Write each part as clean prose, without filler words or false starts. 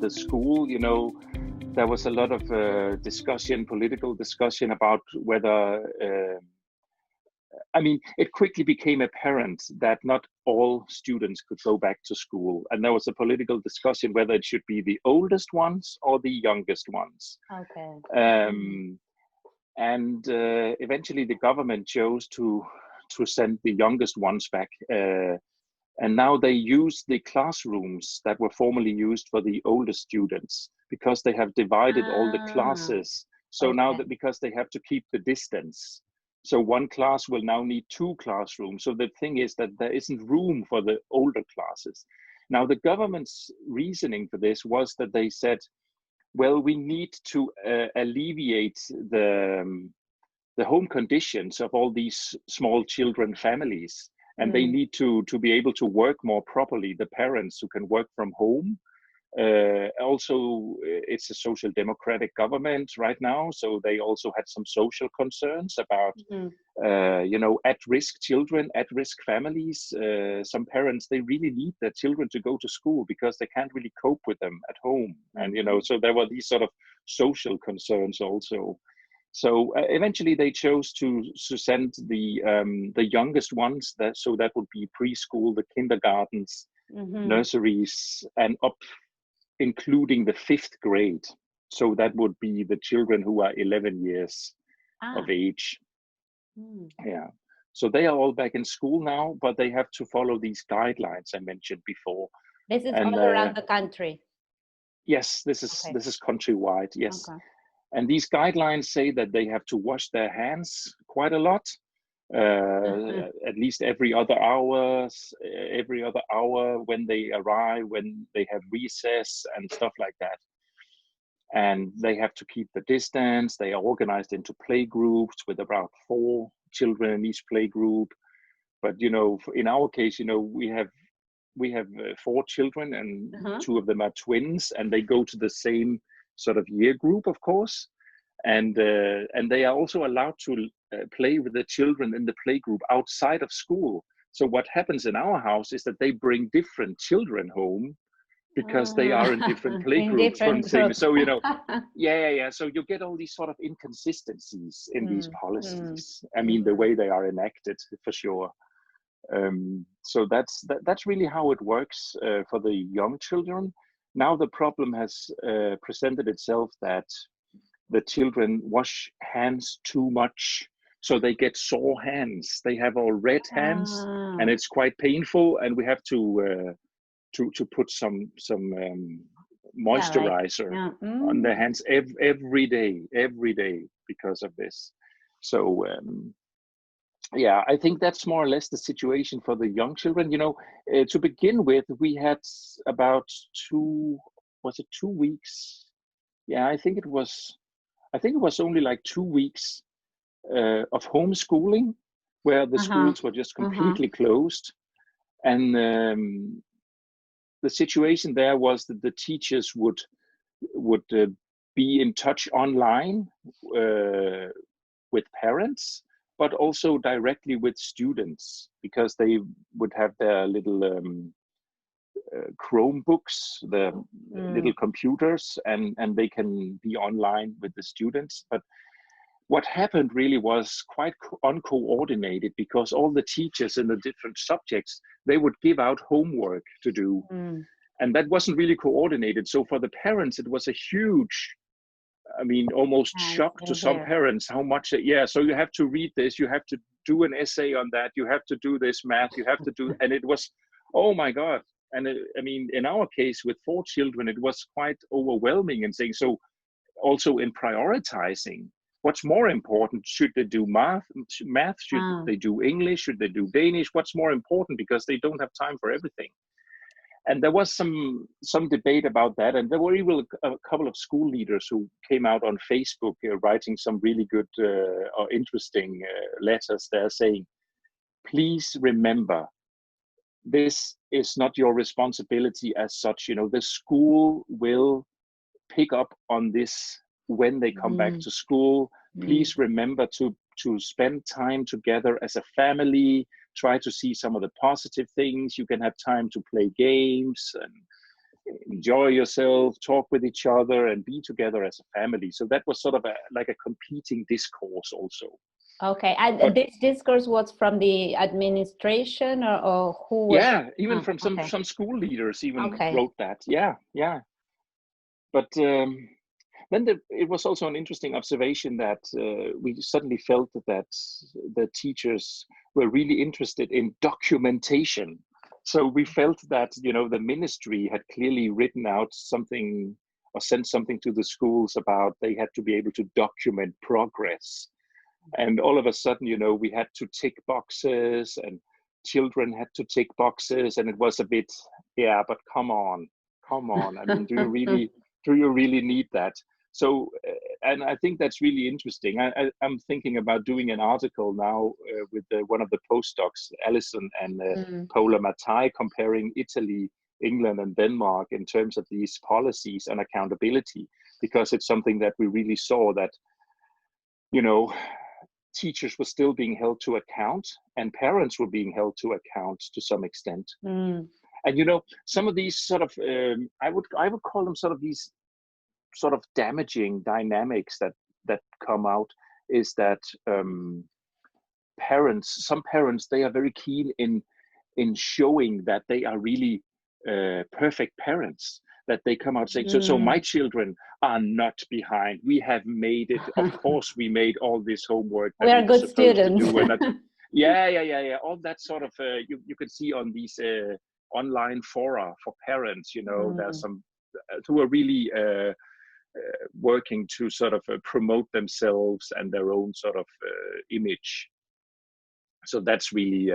the school, you know, there was a lot of discussion, political discussion about whether, I mean, it quickly became apparent that not all students could go back to school. And there was a political discussion whether it should be the oldest ones or the youngest ones. Okay. And eventually the government chose to send the youngest ones back. And now they use the classrooms that were formerly used for the older students because they have divided all the classes. So now that because they have to keep the distance, so one class will now need 2 classrooms. So the thing is that there isn't room for the older classes. Now the government's reasoning for this was that they said, well, we need to alleviate the home conditions of all these small children families. And they need to be able to work more properly, the parents who can work from home. Also, it's a social democratic government right now, so they also had some social concerns about, you know, at-risk children, at-risk families. Some parents, they really need their children to go to school because they can't really cope with them at home. And, you know, so there were these sort of social concerns also. So eventually they chose to send the youngest ones, so that would be preschool, the kindergartens, nurseries, and up, including the 5th grade. So that would be the children who are 11 years of age. Yeah. So they are all back in school now, but they have to follow these guidelines I mentioned before. This is all around the country. Yes, this is countrywide. Yes. Okay. And these guidelines say that they have to wash their hands quite a lot, at least every other hour when they arrive, when they have recess and stuff like that. And they have to keep the distance. They are organized into play groups with about 4 children in each play group. But, you know, in our case, you know, we have 4 children and 2 of them are twins, and they go to the same sort of year group, of course, and they are also allowed to play with the children in the play group outside of school. So what happens in our house is that they bring different children home because they are in different play groups. So, you know, so you get all these sort of inconsistencies in these policies. I mean, the way they are enacted, for sure. So that's really how it works for the young children. Now the problem has presented itself that the children wash hands too much, so they get sore hands. They have all red hands, and it's quite painful. And we have to put some moisturizer on their hands every day because of this. So yeah, I think that's more or less the situation for the young children. You know, to begin with, we had about 2 weeks? Yeah, I think it was only like 2 weeks of homeschooling, where the schools were just completely closed. And the situation there was that the teachers would be in touch online with parents, but also directly with students, because they would have their little Chromebooks, the little computers, and they can be online with the students. But what happened really was quite uncoordinated, because all the teachers in the different subjects, they would give out homework to do. And that wasn't really coordinated. So for the parents, it was a huge, I mean, almost shock to some parents how much, so you have to read this, you have to do an essay on that, you have to do this math, you have to do, and it was, oh my God. And I mean, in our case with 4 children, it was quite overwhelming and saying, so also in prioritizing, what's more important? Should they do math? Should they do English? Should they do Danish? What's more important? Because they don't have time for everything. And there was some debate about that. And there were even a couple of school leaders who came out on Facebook writing some really good or interesting letters there saying, please remember, this is not your responsibility as such. You know, the school will pick up on this when they come back to school. Please remember to spend time together as a family. Try to see some of the positive things. You can have time to play games, and enjoy yourself, talk with each other, and be together as a family. So that was sort of like a competing discourse also. Okay, and this discourse was from the administration, or who was? Yeah, even from some school leaders even wrote that. Yeah. But then it was also an interesting observation that we suddenly felt that the teachers were really interested in documentation. So we felt that, you know, the ministry had clearly written out something or sent something to the schools about they had to be able to document progress. And all of a sudden, you know, we had to tick boxes and children had to tick boxes, and it was a bit, yeah, but come on. I mean, do you really need that? So, and I think that's really interesting. I'm thinking about doing an article now with one of the postdocs, Alison and Paola Mattai, comparing Italy, England, and Denmark in terms of these policies and accountability, because it's something that we really saw that, you know, teachers were still being held to account and parents were being held to account to some extent. And, you know, some of these sort of, I would call them sort of these sort of damaging dynamics that come out is that some parents, they are very keen in showing that they are really perfect parents, that they come out saying, so my children are not behind. We have made it. Of course, we made all this homework that we are good students. Yeah. All that sort of, you can see on these online fora for parents, you know, there's some who are really working to sort of promote themselves and their own sort of image. So that's really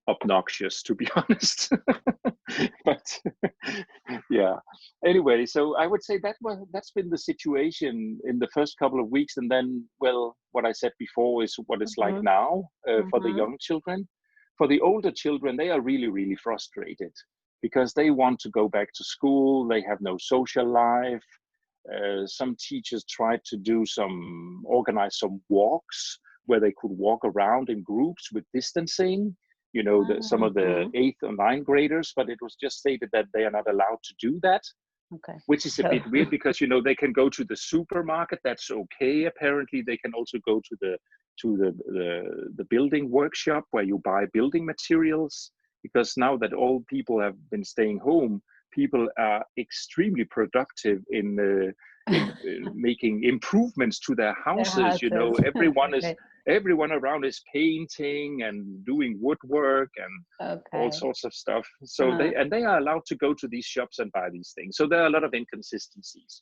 obnoxious, to be honest. But yeah, anyway, so I would say that's been the situation in the first couple of weeks. And then, well, what I said before is what it's like now for the young children. For the older children, they are really, really frustrated because they want to go back to school. They have no social life. Some teachers tried to organize some walks where they could walk around in groups with distancing, you know, some of the 8th or 9th graders, but it was just stated that they are not allowed to do that, which is a bit weird because, you know, they can go to the supermarket. That's okay. Apparently they can also go to the building workshop where you buy building materials, because now that all people have been staying home, people are extremely productive in making improvements to their houses. You know, everyone around is painting and doing woodwork and all sorts of stuff. So they are allowed to go to these shops and buy these things. So there are a lot of inconsistencies.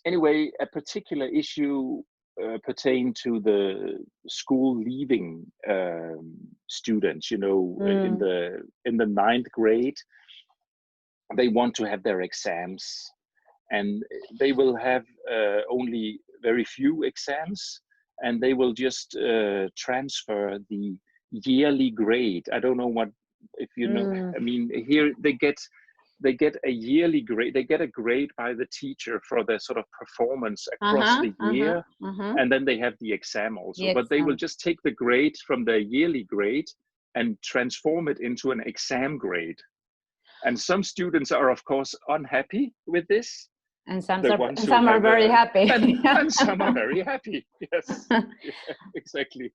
Anyway, a particular issue pertain to the school leaving students. You know, in the 9th grade, they want to have their exams, and they will have only very few exams, and they will just transfer the yearly grade. I don't know if you know. I mean, here they get a yearly grade. They get a grade by the teacher for their sort of performance across the year, and then they have the exam also. But they will just take the grade from their yearly grade and transform it into an exam grade. And some students are, of course, unhappy with this. And some are very happy. And some are very happy. Yes, yeah, exactly.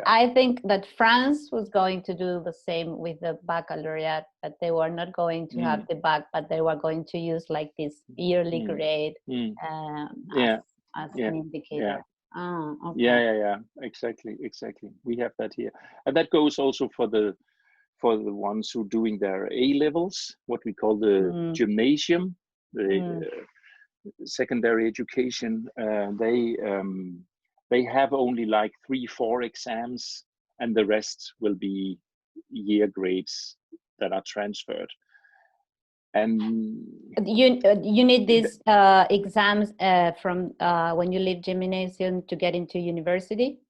I think that France was going to do the same with the baccalaureate, but they were not going to have the bac, but they were going to use like this yearly grade as an indicator. Yeah. Exactly. We have that here. And that goes also for the ones who are doing their A-levels, what we call the gymnasium, the secondary education. They have only like 3-4 exams, and the rest will be year grades that are transferred. And you need these exams from when you leave gymnasium to get into university?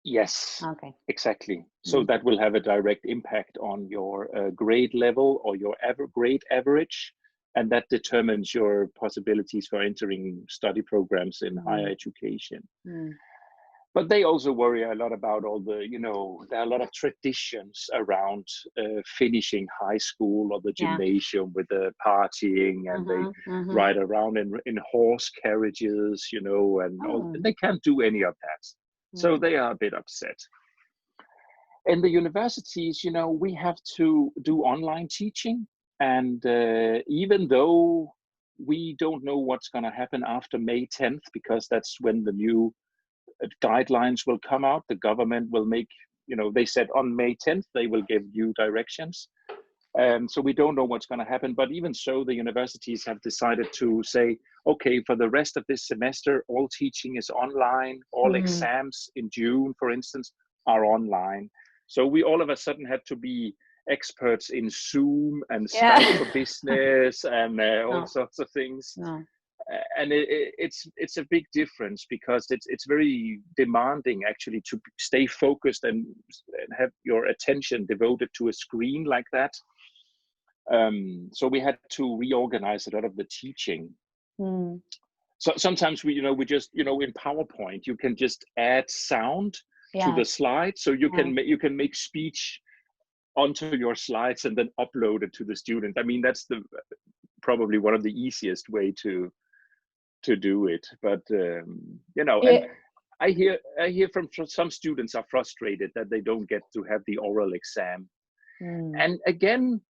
Yes, okay, exactly. So that will have a direct impact on your grade level or your grade average, and that determines your possibilities for entering study programs in higher education. But they also worry a lot about all the, there are a lot of traditions around finishing high school or the gymnasium with the partying, and they ride around in horse carriages, and and they can't do any of that. So they are a bit upset. In the universities, we have to do online teaching. And even though we don't know what's going to happen after May 10th, because that's when the new guidelines will come out, the government will make, they said on May 10th, they will give new directions. So we don't know what's going to happen. But even so, the universities have decided to say, okay, for the rest of this semester, all teaching is online, all exams in June, for instance, are online. So we all of a sudden had to be experts in Zoom and Skype for Business and all sorts of things. And it's a big difference, because it's very demanding actually to stay focused and have your attention devoted to a screen like that. So we had to reorganize a lot of the teaching. So sometimes we just, in PowerPoint, you can just add sound to the slide, so you can make speech onto your slides and then upload it to the student. I mean, that's probably one of the easiest way to do it. But and I hear from some students are frustrated that they don't get to have the oral exam. And again,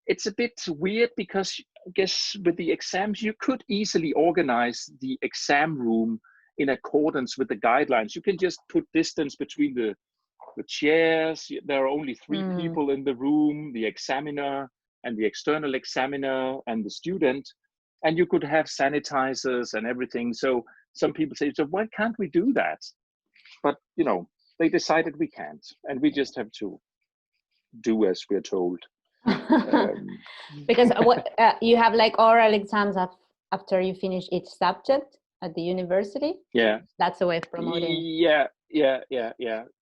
it's a bit weird, because I guess with the exams, you could easily organize the exam room in accordance with the guidelines. You can just put distance between the chairs. There are only 3 people in the room, the examiner and the external examiner and the student, and you could have sanitizers and everything. So some people say, so why can't we do that? But they decided we can't, and we just have to do as we're told. Because you have like oral exams after you finish each subject at the university. That's a way of promoting.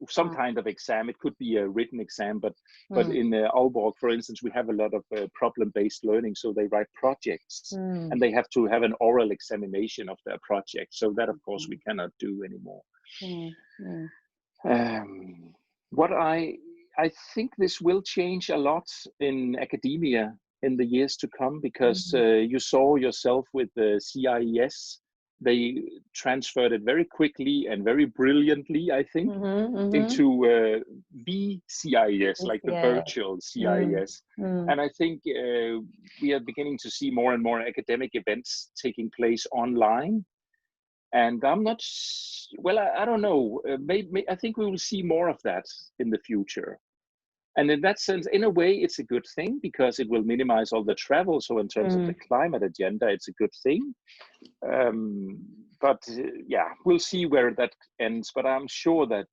Some kind of exam. It could be a written exam, but in Aalborg, for instance, we have a lot of problem-based learning, so they write projects, and they have to have an oral examination of their project. So that, of course, we cannot do anymore. What I think this will change a lot in academia in the years to come, because you saw yourself with the CIES. They transferred it very quickly and very brilliantly, I think, into VCIES, like the virtual CIES. And I think we are beginning to see more and more academic events taking place online. And I'm not, I don't know, maybe I think we will see more of that in the future. And in that sense, in a way, it's a good thing, because it will minimize all the travel. So in terms of the climate agenda, it's a good thing. But we'll see where that ends. But I'm sure that,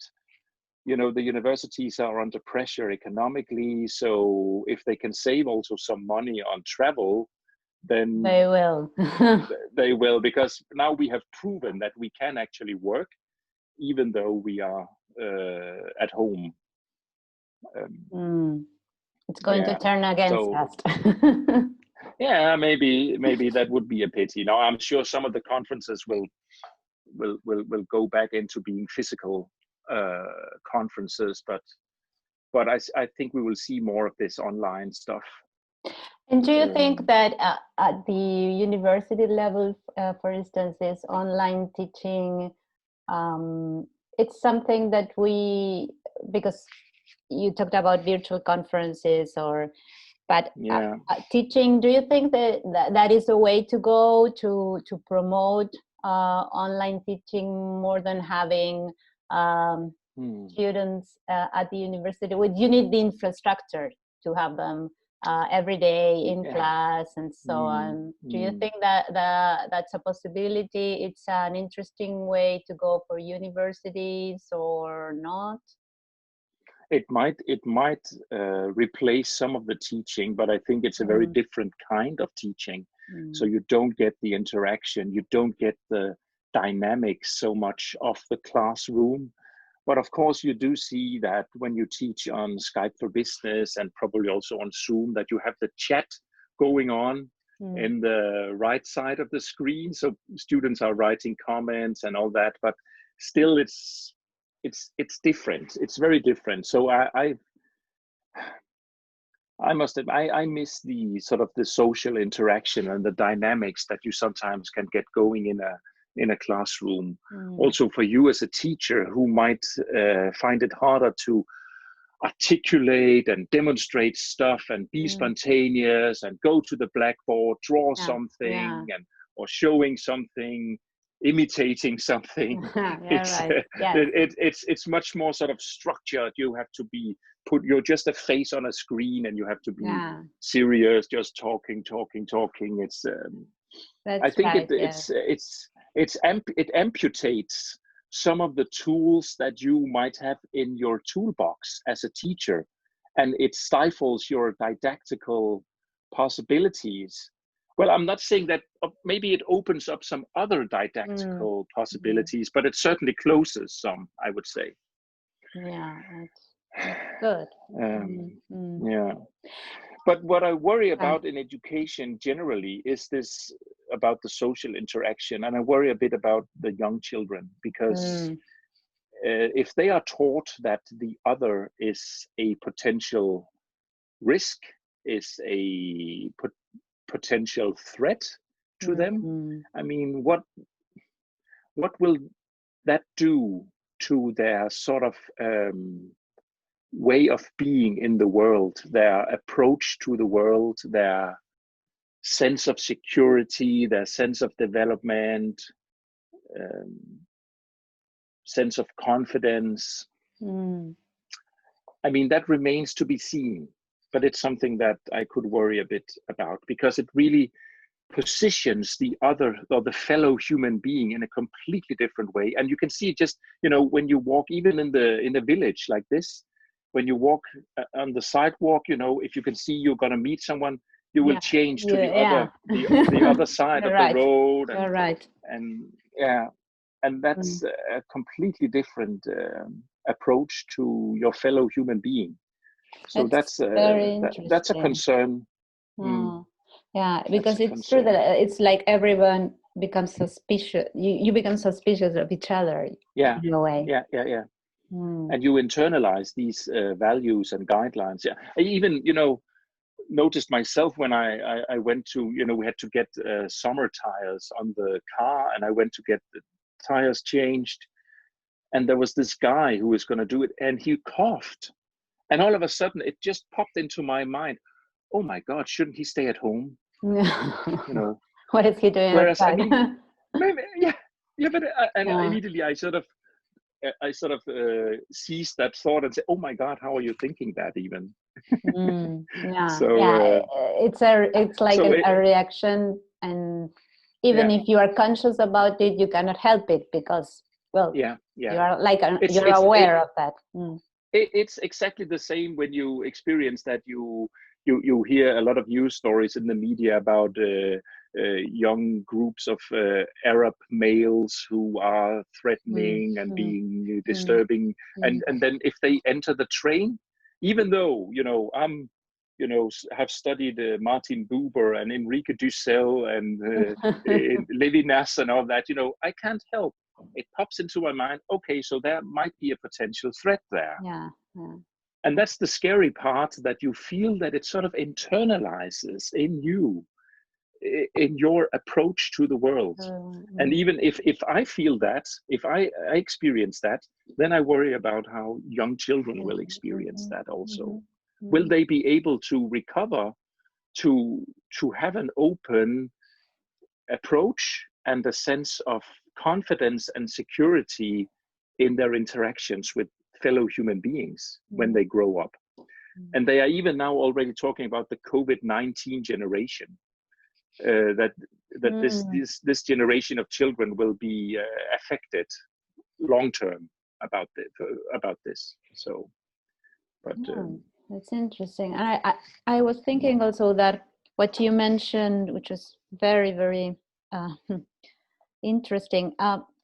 the universities are under pressure economically. So if they can save also some money on travel, then they will. They will, because now we have proven that we can actually work, even though we are at home. It's going to turn against us. Maybe that would be a pity. Now, I'm sure some of the conferences will go back into being physical conferences, but I think we will see more of this online stuff. And do you think that at the university level, for instance, this online teaching, it's something that because you talked about virtual conferences, but teaching, do you think that is a way to go to promote online teaching more than having students at the university? Would you need the infrastructure to have them every day in class and so on? Do you think that that's a possibility? It's an interesting way to go for universities, or not? It might replace some of the teaching, but I think it's a very different kind of teaching. So you don't get the interaction, you don't get the dynamics so much of the classroom. But of course, you do see that when you teach on Skype for Business and probably also on Zoom, that you have the chat going on in the right side of the screen. So students are writing comments and all that, but still it's it's different. It's very different. So I must admit, I miss the sort of the social interaction and the dynamics that you sometimes can get going in a classroom. Also for you as a teacher who might find it harder to articulate and demonstrate stuff and be spontaneous and go to the blackboard, draw something, and or showing something, imitating something. It's much more sort of structured. You have to be you're just a face on a screen, and you have to be serious, just talking. It's I think it amputates some of the tools that you might have in your toolbox as a teacher, and it stifles your didactical possibilities. Well, I'm not saying that maybe it opens up some other didactical possibilities, but it certainly closes some, I would say. Yeah, that's good. Yeah. But what I worry about in education generally is this about the social interaction, and I worry a bit about the young children, because if they are taught that the other is a potential risk, is a potential threat to them, I mean, what will that do to their sort of way of being in the world, their approach to the world, their sense of security, their sense of development, sense of confidence? I mean, that remains to be seen, but it's something that I could worry a bit about, because it really positions the other or the fellow human being in a completely different way. And you can see just, when you walk even in the village like this, when you walk on the sidewalk, if you can see you're going to meet someone, you will change to the other side of the road. And that's a completely different approach to your fellow human being. So that's a concern. Yeah, because it's true that it's like everyone becomes suspicious. You become suspicious of each other. In a way. Yeah. And you internalize these values and guidelines. Yeah, I even noticed myself when I went to, we had to get summer tires on the car, and I went to get the tires changed, and there was this guy who was going to do it, and he coughed, and all of a sudden it just popped into my mind, oh my God, shouldn't he stay at home? What is he doing? Whereas outside? I mean, maybe, but immediately I sort of seized that thought and said, oh my God, how are you thinking that even? It's like a reaction, and even if you are conscious about it, you cannot help it, because you are like you're aware of that. It's exactly the same when you experience that you hear a lot of news stories in the media about young groups of Arab males who are threatening and being disturbing, and then if they enter the train, even though I'm have studied Martin Buber and Enrique Dussel and Levinas and all that, I can't help. It pops into my mind, okay, so there might be a potential threat there. And that's the scary part, that you feel that it sort of internalizes in you, in your approach to the world. And even if I feel that, if I experience that, then I worry about how young children will experience that also. Will they be able to recover, to have an open approach and a sense of confidence and security in their interactions with fellow human beings when they grow up? And they are even now already talking about the COVID-19 generation, that this generation of children will be affected long term about this. So, but that's interesting. And I was thinking also that what you mentioned, which was very, very interesting,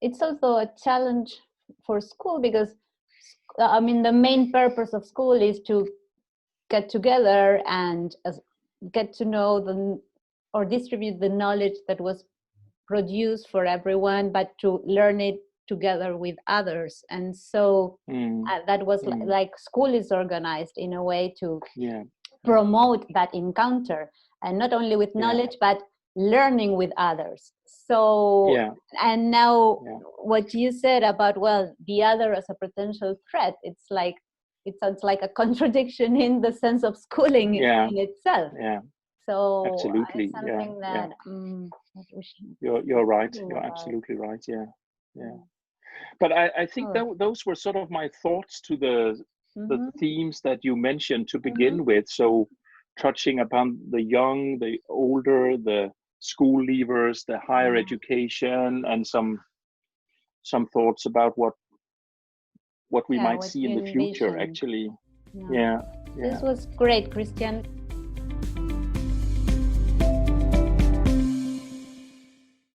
it's also a challenge for school, because I mean, the main purpose of school is to get together and get to know or distribute the knowledge that was produced for everyone, but to learn it together with others. And so that was like school is organized in a way to promote that encounter, and not only with knowledge, but learning with others. So, and now what you said about, well, the other as a potential threat, it's like, it sounds like a contradiction in the sense of schooling in itself. So absolutely, it's something that you're right. You're absolutely right. But I think those were sort of my thoughts to the themes that you mentioned to begin with. So touching upon the young, the older, the school leavers, the higher education, and some thoughts about what we might see in the future, actually. This was great, Christian.